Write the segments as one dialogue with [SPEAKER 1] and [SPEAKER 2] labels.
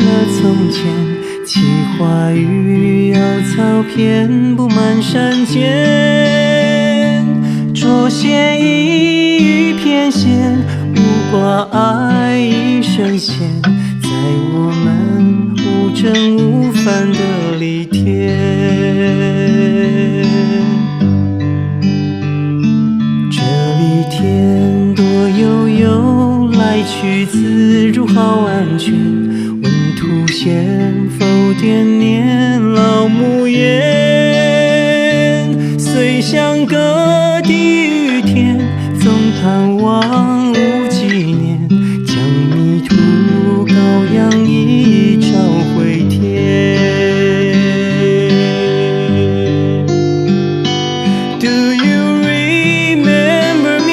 [SPEAKER 1] 了从前。奇花与瑶草遍布满山间，捉仙一语翩跹，无挂碍一身闲，在我们无争无烦的离天。这里天多悠悠，来去自如好安全，问途先否惦念老木岩，虽相隔地与天，总盼望无几年，将迷途羔羊一朝回天。Do you remember me？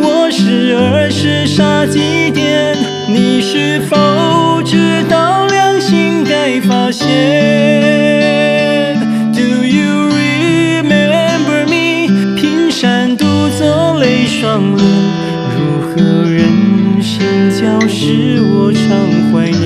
[SPEAKER 1] 我是儿时杀祭奠，你是否知道良心该发现 ？Do you remember me？ 平山独坐泪双轮，如何忍心教使我常怀念。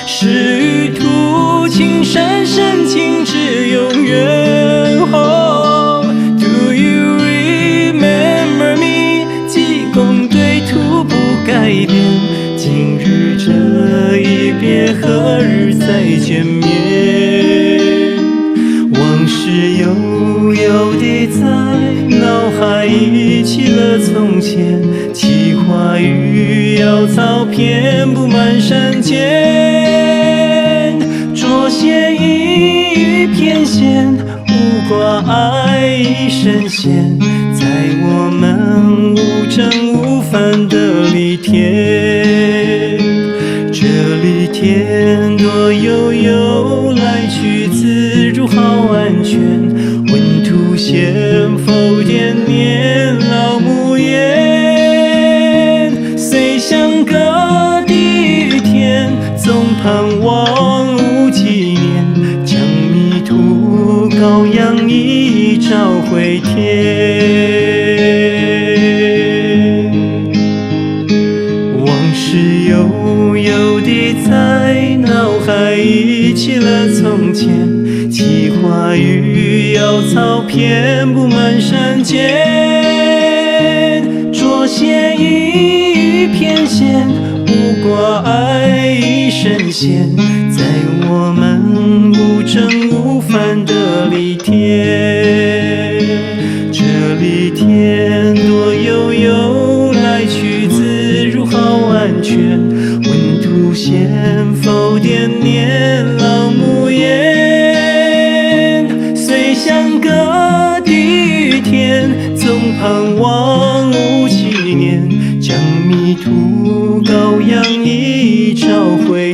[SPEAKER 1] 是与途青山深情至永远。Do you remember me？ 济公对途不改变，今日这一别，何日再见面？往事悠悠地在脑海忆起了从前，奇花与瑶草遍布满山间，捉仙一语翩跹，无挂碍一身闲，在我们无争无烦的离天。这里天多悠悠，来去自如好安全，问途先否惦念老木岩，虽相隔地与天，总盼望无几年，将迷途羔羊一朝回天。往事悠悠地在脑海忆起了从前，奇花与瑶草遍布满山间，捉仙一语翩跹，无挂碍一身闲，在我们无争无烦的离天。这里天多悠悠，来去自如好安全，问途先否惦念老木岩，虽相隔地与天，总盼望无几年，将迷途羔羊一朝回